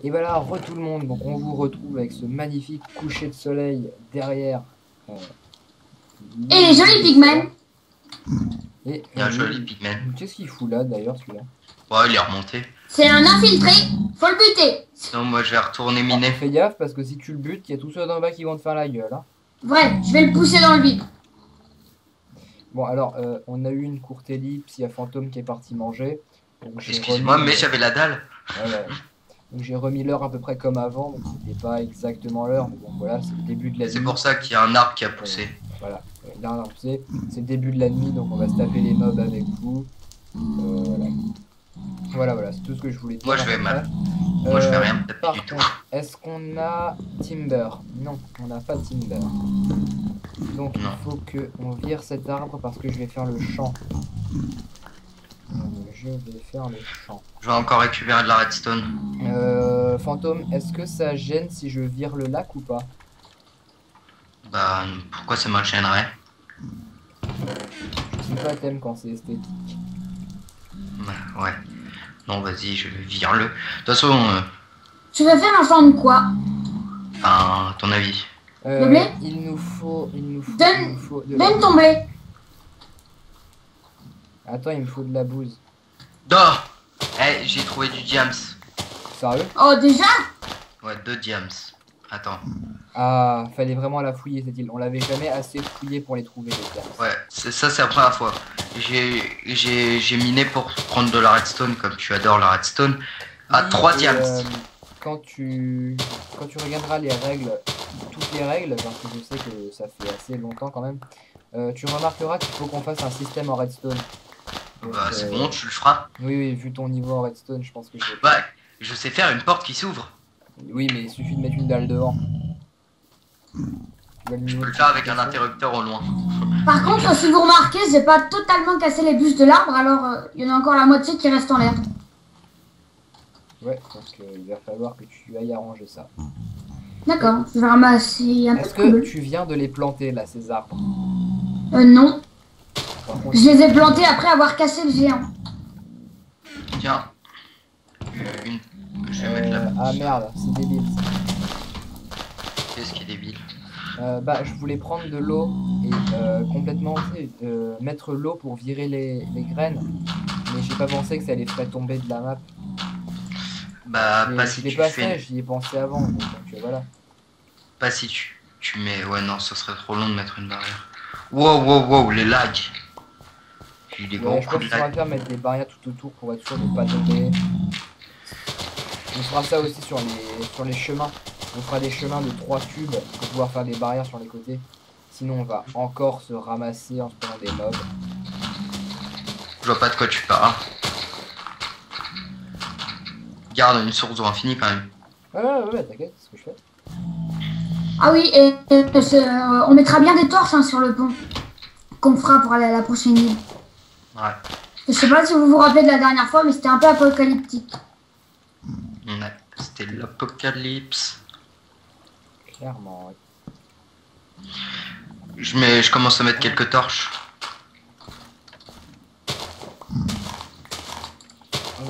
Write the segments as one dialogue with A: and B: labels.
A: Et voilà, re tout le monde. Donc on vous retrouve avec ce magnifique coucher de soleil derrière. euh,
B: Et les jolis pigments.
A: Et
C: Il y a un joli
A: lui,
C: pigment.
A: qu'est-ce qu'il fout là d'ailleurs celui-là?
C: Ouais, il est remonté.
B: C'est un infiltré, faut le buter.
C: Non, moi je vais retourner
A: Alors,
C: miner.
A: fais gaffe parce que si tu le butes, il y a tous ceux d'en bas qui vont te faire la gueule. Hein.
B: Ouais, je vais le pousser dans le vide.
A: Bon alors, on a eu une courte ellipse, il y a Fantôme qui est parti manger. Donc, j'ai
C: Excusez-moi,
A: remis,
C: mais j'avais la dalle.
A: ouais. Donc j'ai remis l'heure à peu près comme avant, donc c'était pas exactement l'heure, mais bon voilà, c'est le début de la nuit.
C: C'est pour ça qu'il y a un arbre qui a poussé.
A: Voilà, il a rien poussé. C'est le début de la nuit, donc on va se taper les mobs avec vous. Voilà, c'est tout ce que je voulais dire.
C: Moi je vais
A: après.
C: mal. Moi je vais rien me taper
A: Par
C: du tout.
A: contre, est-ce qu'on a Timber? Non, on n'a pas Timber. Donc
C: Non.
A: il faut qu'on vire cet arbre parce que je vais faire le champ. Je vais faire le champ.
C: Je vais encore récupérer de la redstone.
A: Fantôme, est-ce que ça gêne si je vire le lac ou pas?
C: Bah, pourquoi ça m'enchaînerait?
A: Je sais pas, t'aimes quand c'est esthétique.
C: Bah, ouais. Non, vas-y, je vire le. De toute façon,
B: Tu veux faire un champ de quoi?
C: à ton avis.
B: Le blé?
A: Il nous faut de la
B: Donne
A: bouse.
B: ton blé.
A: Attends, il me faut de la bouse.
C: D'or. Eh, j'ai trouvé du diams.
A: Sérieux?
B: Oh, déjà?
C: Ouais, 2 diams. Attends.
A: Ah, fallait vraiment la fouiller cette île. On l'avait jamais assez fouillé pour les trouver, les gars.
C: Ouais, ça c'est la première fois. J'ai miné pour prendre de la redstone, comme tu adores la redstone, à
A: Oui,
C: 3
A: et,
C: diams.
A: Quand tu regarderas les règles, toutes les règles, parce que je sais que ça fait assez longtemps quand même, tu remarqueras qu'il faut qu'on fasse un système en redstone. Donc,
C: Bah, c'est bon, tu le feras.
A: oui, vu ton niveau en redstone, je pense que
C: Bah, je sais faire une porte qui s'ouvre.
A: oui, mais il suffit de mettre une dalle devant. Tu vois le
C: Je
A: niveau
C: peux
A: de
C: le faire avec un
A: complication.
C: interrupteur au loin.
B: Par contre, si vous remarquez, j'ai pas totalement cassé les bûches de l'arbre, alors il y en a encore la moitié qui reste en l'air.
A: Ouais, donc il va falloir que tu ailles arranger ça.
B: D'accord, je vais ramasser un peu
A: Est-ce
B: de
A: que
B: cobble.
A: tu viens de les planter là, ces arbres?
B: Non,
A: Par contre,
B: je les ai plantés après avoir cassé le géant.
C: Tiens. Je vais mettre la...
A: ah merde, c'est débile.
C: Qu'est-ce qui est débile?
A: Bah, je voulais prendre de l'eau et complètement mettre l'eau pour virer les graines, mais j'ai pas pensé que ça allait faire tomber de la map.
C: Bah, pas si
A: Je l'ai
C: tu
A: pas
C: fais...
A: fait, j'y ai pensé avant, donc voilà.
C: Pas si tu mets... Ouais, non, ce serait trop long de mettre une barrière. Wow, les lags. J'ai eu des gros
A: Ouais, je pense
C: coups de
A: qu'il faudra
C: lag.
A: faire mettre des barrières tout autour pour être sûr de ne pas tomber. On fera ça aussi sur les chemins. On fera des chemins de 3 cubes pour pouvoir faire des barrières sur les côtés. Sinon on va encore se ramasser en se prenant des mobs.
C: Je vois pas de quoi tu parles. Garde une source d'eau infinie quand même.
A: Ouais, t'inquiète, c'est ce que je fais.
B: Ah oui, et on mettra bien des torches hein, sur le pont qu'on fera pour aller à la prochaine île.
C: Ouais.
B: Je sais pas si vous vous rappelez de la dernière fois, mais c'était un peu apocalyptique.
C: Ouais. C'était l'apocalypse.
A: Clairement, ouais.
C: Je commence à mettre quelques torches.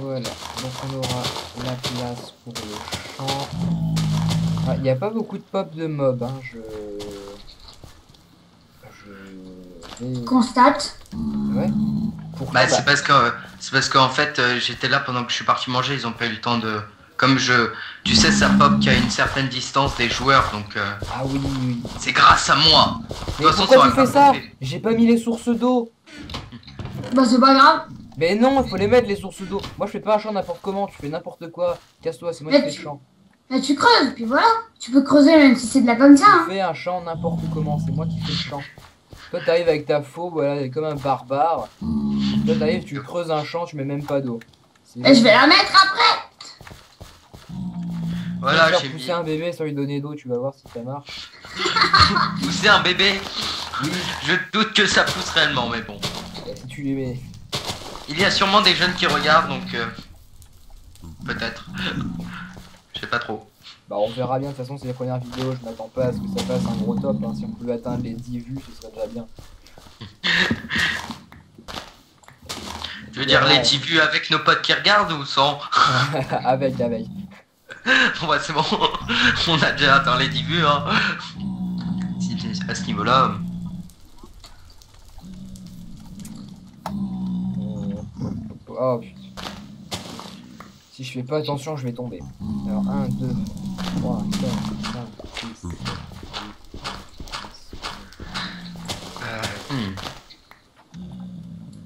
A: Voilà, donc on aura la place pour le champ. Il n'y a pas beaucoup de pop de mob, hein. Je vais...
B: Constate.
A: Ouais. Pourquoi
C: Bah, c'est parce qu'en fait j'étais là pendant que je suis parti manger, ils ont pas eu le temps de... Comme tu sais, ça pop qu'à une certaine distance des joueurs, donc
A: Ah oui.
C: c'est grâce à moi.
A: Mais
C: De toute façon,
A: pourquoi tu
C: aurait
A: fais
C: pas
A: ça?
C: popé.
A: J'ai pas mis les sources d'eau.
B: Bah c'est pas grave.
A: Mais non, il faut les mettre les sources d'eau. Moi je fais pas un champ n'importe comment, tu fais n'importe quoi. Casse-toi, c'est moi qui
B: Mais
A: fais le champ.
B: Mais tu creuses, puis voilà. Tu peux creuser même si c'est de la comme ça.
A: Tu
B: Hein.
A: fais un champ n'importe comment, c'est moi qui fais le champ. Toi t'arrives avec ta faux, voilà, comme un barbare. Toi t'arrives, tu creuses un champ, tu mets même pas d'eau.
B: Et je vais la mettre après.
C: Voilà,
A: faire
C: j'ai
A: pousser
C: mis...
A: un bébé sans lui donner d'eau, tu vas voir si ça marche.
C: Pousser un bébé.
A: Oui,
C: Je doute que ça pousse réellement, mais bon.
A: si tu lui mets.
C: Il y a sûrement des jeunes qui regardent, donc peut-être. Je sais pas trop.
A: Bah on verra bien, de toute façon c'est les premières vidéos, je m'attends pas à ce que ça fasse un gros top, hein. Si on pouvait atteindre les 10 vues, ce serait déjà bien.
C: Je veux dire,
A: Ouais.
C: les 10 vues avec nos potes qui regardent ou sans?
A: avec.
C: Bon bah c'est bon, on a déjà atteint les débuts hein. À ce niveau-là.
A: Oh putain. Si je fais pas attention, je vais tomber. Alors 1, 2, 3, 4, 5, 6, 7, 8.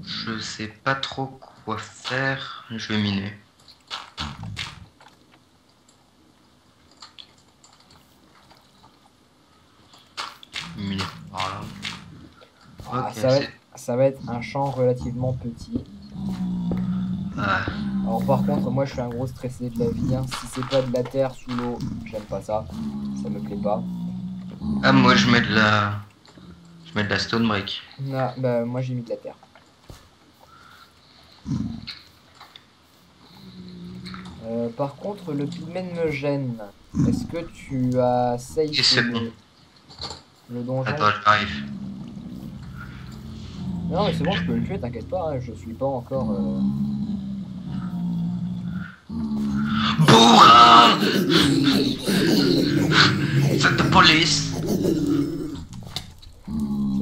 C: Je sais pas trop quoi faire. Je vais miner. Miner. Voilà.
A: Ah,
C: Ok,
A: ça va être un champ relativement petit. Alors par contre, moi je suis un gros stressé de la vie. Hein. Si c'est pas de la terre sous l'eau, j'aime pas ça. Ça me plaît pas.
C: Ah moi je mets de la. Je mets de la stone brick.
A: Ah, bah moi j'ai mis de la terre. Par contre, le pigmen me gêne. Est-ce que tu as safe
C: C'est bon.
A: le donjon?
C: Attends, j'arrive.
A: Non mais c'est bon, je peux le tuer, t'inquiète pas, hein, je suis pas encore...
C: Bourrin! Fuck the police!
A: C'est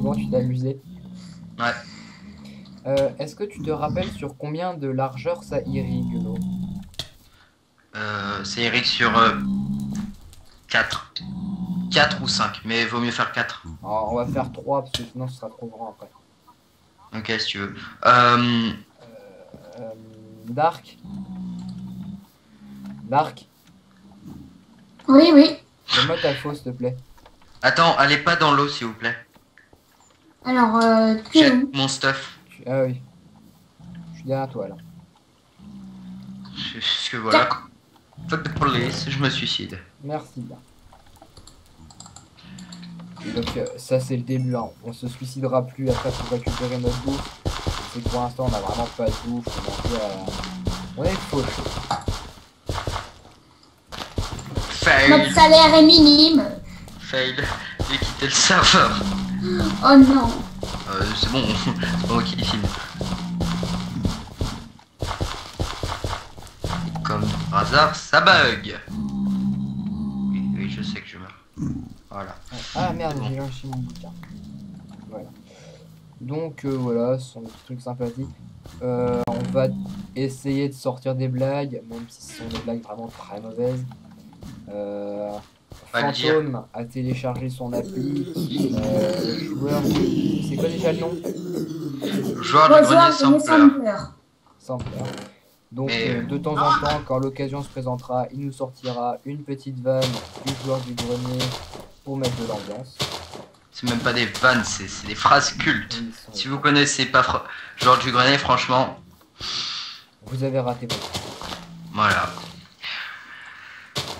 A: bon, tu t'es amusé.
C: Ouais.
A: Est-ce que tu te rappelles sur combien de largeur ça irrigue l'eau?
C: C'est Eric sur 4. 4 ou 5, mais vaut mieux faire 4.
A: Alors, on va faire 3 parce que sinon ce sera trop grand après.
C: Ok, si tu veux.
A: Dark? Dark?
B: Oui, oui.
A: Donne-moi ta fausse, s'il te plaît.
C: Attends, allez pas dans l'eau, s'il vous plaît.
B: Alors, tu es
C: J'ai
B: où?
C: mon stuff.
A: Ah oui. Je suis derrière toi là.
C: Parce que voilà. Fuck the police, je me suicide.
A: Merci. Et donc ça c'est le début, hein. On se suicidera plus après pour récupérer notre bouffe. C'est que pour l'instant on a vraiment pas de bouffe, on est faux.
C: Fail.
B: Notre salaire est minime.
C: Fail. J'ai quitté le serveur.
B: Oh non.
C: C'est bon, c'est pas moi qui filme. Et comme par hasard, ça bug. Oui, oui, je sais que je meurs. Voilà.
A: Ah merde, j'ai lâché mon bouquin. Voilà. Donc voilà, ce sont des petits trucs sympathiques. On va essayer de sortir des blagues, même si ce sont des blagues vraiment très mauvaises. Fantôme a téléchargé son appli. Joueur, c'est quoi déjà le nom?
C: Joueur du grenier sampler.
A: Sampler. Donc de temps en temps, quand l'occasion se présentera, il nous sortira une petite vanne du joueur du grenier pour mettre de l'ambiance.
C: C'est même pas des vannes, c'est des phrases cultes. Oui, si vous connaissez pas joueur du grenier, franchement,
A: vous avez raté votre.
C: Voilà.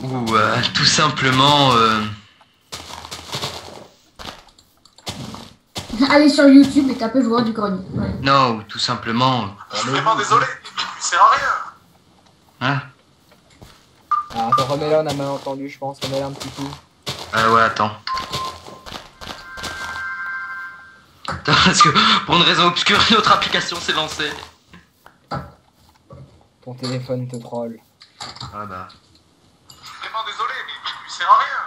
C: Ou tout simplement.
B: Allez sur YouTube et tapez joueur du grenier. Ouais.
C: Non, ou tout simplement.
D: Je suis vraiment désolé, il sert à rien.
C: Hein?
A: Ah, attends, remets-la, on a mal entendu, je pense. Remets-la un petit coup.
C: Ouais, attends. Attends, parce que pour une raison obscure, une autre application s'est lancée.
A: Ton téléphone te troll.
C: Ah bah.
D: Je suis vraiment désolé, mais il sert à rien.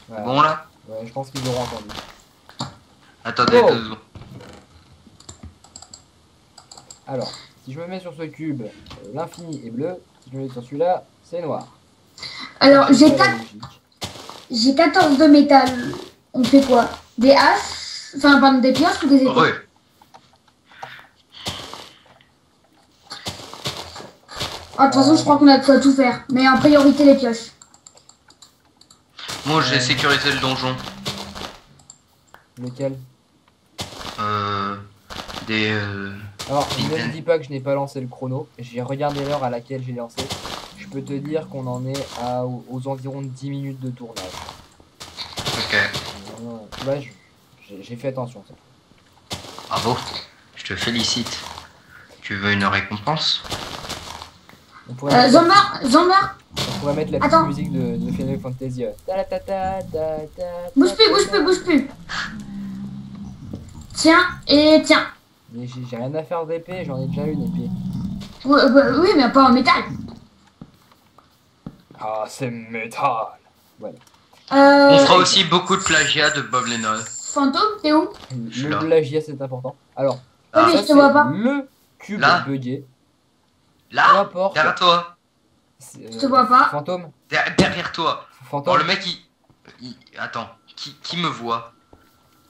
A: Voilà.
C: Bon là?
A: Ouais, je pense qu'ils auront entendu.
C: Attendez,
A: Oh.
C: 2 secondes.
A: Alors, si je me mets sur ce cube, l'infini est bleu. Si je me mets sur celui-là, c'est noir.
B: Alors, j'ai 14 de métal. On fait quoi? Des haches? Enfin, pardon, des pioches ou des épées?
C: Ouais.
B: De toute façon, je crois qu'on a de quoi tout faire. Mais en priorité, les pioches.
C: Moi, j'ai sécurisé le donjon.
A: Lequel?
C: Alors,
A: ne me dis pas que je n'ai pas lancé le chrono. J'ai regardé l'heure à laquelle j'ai lancé. Je peux te dire qu'on en est aux environs de 10 minutes de tournage.
C: Ok.
A: Ouais, j'ai fait attention.
C: Bravo. Je te félicite. Tu veux une récompense?
A: On pourrait
B: Zomber
A: On pourrait mettre la petite musique de Final Fantasy.
B: Bouge plus. Tiens, et tiens.
A: Mais j'ai rien à faire d'épée, j'en ai déjà une épée.
B: Oui, mais pas en métal.
A: Ah, c'est métal. Voilà.
C: On fera aussi beaucoup de plagiat de Bob Lennon.
B: Fantôme, t'es où?
C: suis
A: Le
C: là.
A: plagiat, c'est important. Alors,
C: Ah.
B: Oui, mais
A: ça,
B: je te vois
A: c'est
B: pas.
A: le cube
C: Là.
A: buggé. Peu
C: Là,
A: importe.
C: derrière toi.
B: Je te vois pas.
A: Fantôme.
C: Derrière toi. Oh,
A: Fantôme.
C: le mec, Attends, qui me voit?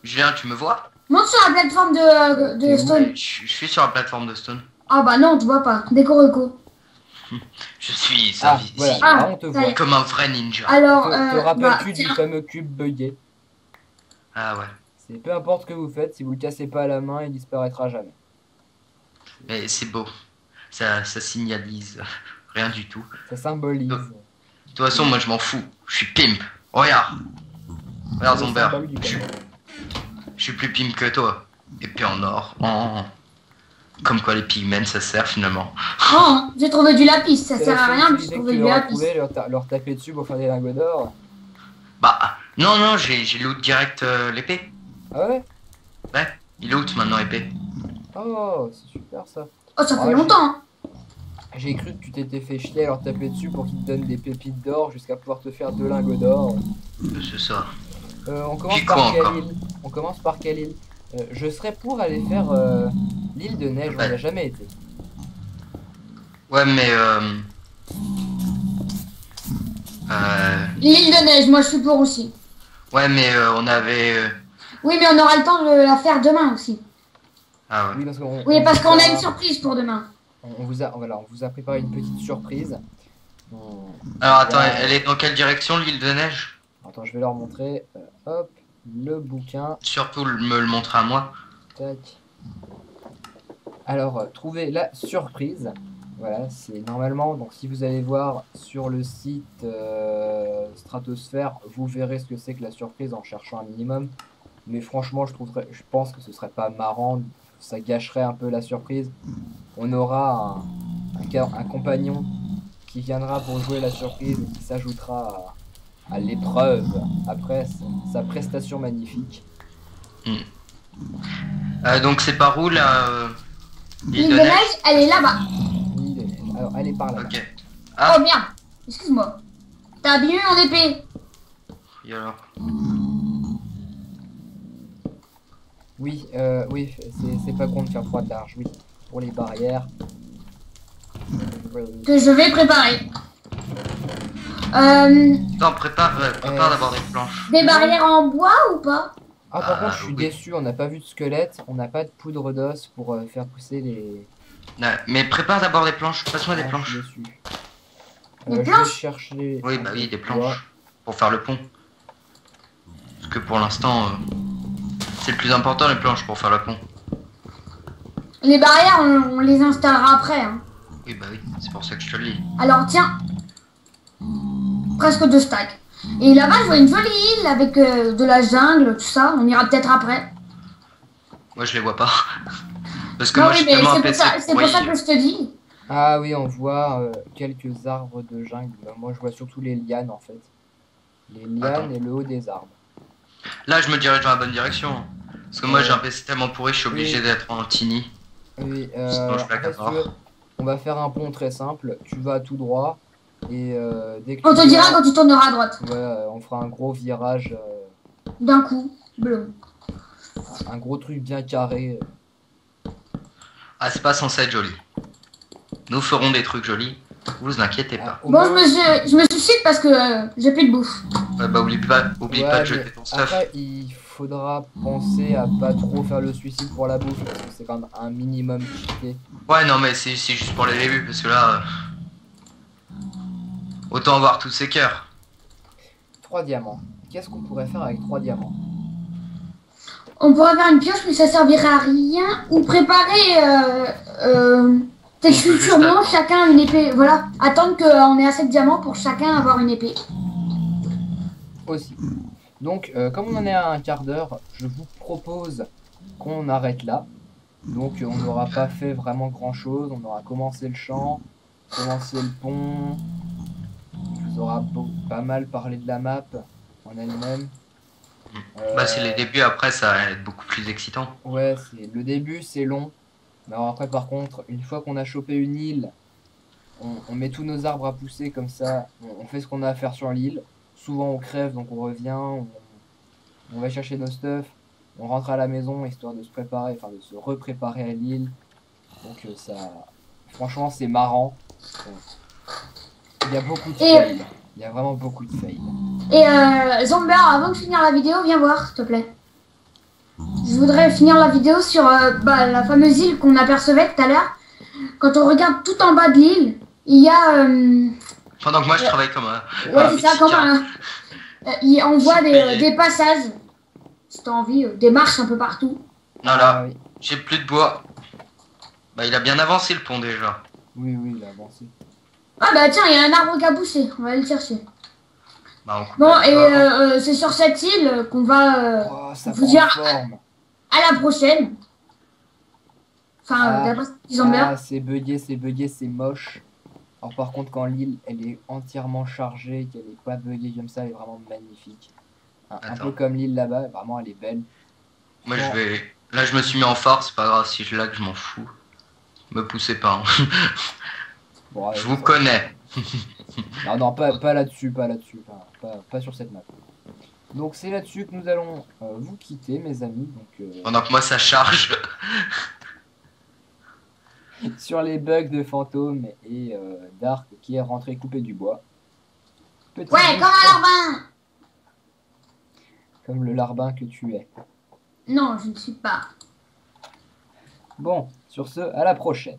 C: Julien, tu me vois?
B: Monte sur la plateforme de
A: T'es où?
B: Stone.
C: Je suis sur la plateforme de Stone.
B: Ah bah non, on te voit pas. Déco-reco.
C: Je suis
A: Ah,
C: invisible.
A: voilà.
B: Ah,
A: Là, on te
B: ça
A: voit.
B: y est.
C: Comme un vrai ninja.
B: Alors,
A: Te
B: bah,
A: rappelles-tu du
B: tiens.
A: fameux cube buggé?
C: Ah ouais.
A: C'est peu importe ce que vous faites, si vous le cassez pas à la main, il disparaîtra jamais.
C: Mais c'est beau. Ça signalise rien du tout.
A: Ça symbolise.
C: De toute façon, moi je m'en fous. Je suis pimp. Regarde. Regarde
A: C'est le
C: Zomber.
A: symbole du
C: Je suis plus pimp que toi. Épée en or. Oh. Comme quoi les pigments ça sert finalement.
B: Non, j'ai trouvé du lapis. Ça
A: C'est
B: sert
A: la
B: à
A: seule
B: rien, mais j'ai
A: utilité que
B: trouvé
A: tu
B: du
A: leur as
B: lapis.
A: trouvé, leur taper dessus pour faire des lingots d'or.
C: Bah non, j'ai loot direct l'épée.
A: Ah ouais?
C: Ouais, il loot maintenant épée.
A: Oh, c'est super ça.
B: Oh, ça
A: Ah,
B: fait longtemps. Hein.
A: J'ai cru que tu t'étais fait chier à leur taper dessus pour qu'ils te donnent des pépites d'or jusqu'à pouvoir te faire 2 lingots d'or.
C: C'est ça.
A: On commence
C: Puis
A: par
C: quoi
A: quelle
C: encore?
A: île? On commence par quelle île? Je serais pour aller faire l'île de neige, on
C: Ouais.
A: n'y a jamais été.
C: Ouais mais
B: L'île de neige, moi je suis pour aussi.
C: ouais mais on avait
B: Oui, mais on aura le temps de la faire demain aussi.
C: ah ouais.
A: Oui, parce qu'on
B: Oui, parce qu'on a une
A: vous
B: surprise pour demain.
A: on vous a, voilà, on vous a préparé une petite surprise. On-
C: Alors attends,
A: Ouais.
C: elle est dans quelle direction l'île de neige?
A: Attends, je vais leur montrer. Hop, le bouquin.
C: Surtout me le montrer à moi.
A: Tac. Alors, trouvez la surprise. Voilà, c'est normalement, donc si vous allez voir sur le site Stratosphère, vous verrez ce que c'est que la surprise en cherchant un minimum. Mais franchement, je pense que ce serait pas marrant, ça gâcherait un peu la surprise. On aura un compagnon qui viendra pour jouer la surprise et qui s'ajoutera à l'épreuve après sa prestation magnifique.
C: Donc c'est par où là
B: L'île de neige, elle est là-bas.
A: L'île de neige. Alors, elle est par là.
C: Ok. Ah,
B: Oh merde, excuse-moi. T'as abîmé mon épée.
C: et alors
A: Oui, oui, c'est pas con de faire 3 de large, oui. Pour les barrières.
B: Que je vais préparer.
C: Attends, prépare d'abord des planches.
B: Des barrières en bois ou pas?
A: Ah, par contre, je suis
C: oui.
A: déçu, on n'a pas vu de squelette, on n'a pas de poudre d'os pour faire pousser les.
C: Ouais, mais prépare d'abord des planches. Passe-moi des
A: Ah,
C: planches.
A: je suis déçu.
B: Des
A: Je vais
B: planches
A: chercher.
C: Oui, bah oui, des planches. Pour faire le pont. Parce que pour l'instant, c'est le plus important les planches pour faire le pont.
B: Les barrières, on les installera après. Hein.
C: Oui, bah oui, c'est pour ça que je te le dis.
B: Alors tiens, presque 2 stacks. Et là-bas, je vois une jolie île avec de la jungle, tout ça. On ira peut-être après.
C: Moi, je les vois pas. Parce que
B: Non,
C: moi, je
B: oui,
C: suis
B: mais
C: tellement
B: c'est pour
C: apaisé.
B: ça, c'est pour ça que je te dis.
A: Ah oui, on voit quelques arbres de jungle. Bah, moi, je vois surtout les lianes en fait. Les lianes
C: Attends.
A: et le haut des arbres.
C: Là, je me dirige dans la bonne direction. Hein. Parce que moi, j'ai un PC tellement pourri, je suis obligé
A: Oui.
C: d'être en tiny.
A: Oui,
C: Sinon, je
A: en fait,
C: blague
A: si tu veux, on va faire un pont très simple. Tu vas tout droit et dès que
B: On
A: tu
B: te dira
A: verras-
B: quand tu tourneras à droite.
A: Ouais, on fera un gros virage,
B: D'un coup, bleu.
A: un gros truc bien carré.
C: Ah, c'est pas censé être joli. Nous ferons des trucs jolis. Vous inquiétez pas.
A: Au
B: Bon,
A: moins-
B: je me suicide parce que j'ai plus de bouffe.
C: Ouais, bah, oublie pas
A: Ouais,
C: de
A: mais
C: jeter ton stuff.
A: après, il faudra penser à pas trop faire le suicide pour la bouffe parce que c'est quand même un minimum cheaté.
C: Ouais, non, mais c'est juste pour les débuts. Parce que là, autant avoir tous ces cœurs.
A: 3 diamants. Qu'est-ce qu'on pourrait faire avec 3 diamants?
B: On pourrait faire une pioche, mais ça servirait à rien. Ou préparer textuellement chacun une épée. Voilà, attendre qu'on ait assez de diamants pour chacun avoir une épée.
A: Aussi. Donc, comme on en est à un quart d'heure, je vous propose qu'on arrête là. Donc, on n'aura pas fait vraiment grand chose. On aura commencé le champ, commencé le pont. On vous aura pas mal parlé de la map en elle-même.
C: Bah, c'est les débuts, après, ça va être beaucoup plus excitant.
A: Ouais, le début, c'est long. Mais alors après, par contre, une fois qu'on a chopé une île, on met tous nos arbres à pousser comme ça. On fait ce qu'on a à faire sur l'île. Souvent on crève, donc on revient. On va chercher nos stuff. On rentre à la maison histoire de se préparer, enfin de se repréparer à l'île. Donc ça, franchement, c'est marrant. Il y a beaucoup de fails. Il y a vraiment beaucoup de fails.
B: Et Zomber, avant de finir la vidéo, viens voir, s'il te plaît. Je voudrais finir la vidéo sur la fameuse île qu'on apercevait tout à l'heure. Quand on regarde tout en bas de l'île, il y a...
C: Pendant que moi je travaille comme un...
B: Ouais, c'est ça, comme un... on voit des passages, si t'as envie, des marches un peu partout.
C: Non là,
A: Ah, oui.
C: j'ai plus de bois. Bah il a bien avancé le pont déjà.
A: Oui, oui, il a avancé.
B: Ah bah tiens, il y a un arbre cabossé, on va aller le chercher.
C: Bah, on coupe
B: Bon,
C: la bois.
B: et c'est sur cette île qu'on va
A: Oh, ça
B: vous
A: prend
B: dire
A: forme.
B: à la prochaine. Enfin,
A: Ah,
B: d'après ce qu'ils ont bien.
A: c'est bugué, c'est moche. Alors par contre, quand l'île, elle est entièrement chargée, qu'elle est pas buggée comme ça, elle est vraiment magnifique. Un
C: Attends.
A: peu comme l'île là-bas, vraiment, elle est belle.
C: Moi
A: Bon.
C: je vais... Là je me suis mis en force, c'est pas grave si je lag, je m'en fous. Me poussez pas. Hein.
A: Bon,
C: Je vous connais.
A: Non, non, pas là-dessus, pas sur cette map. Donc c'est là-dessus que nous allons vous quitter, mes amis. Donc,
C: Pendant que moi ça charge.
A: sur les bugs de fantôme et Dark qui est rentré couper du bois. Petit
B: Ouais,
A: bus,
B: comme un larbin.
A: comme le larbin que tu es.
B: Non, je ne suis pas.
A: Bon, sur ce, à la prochaine.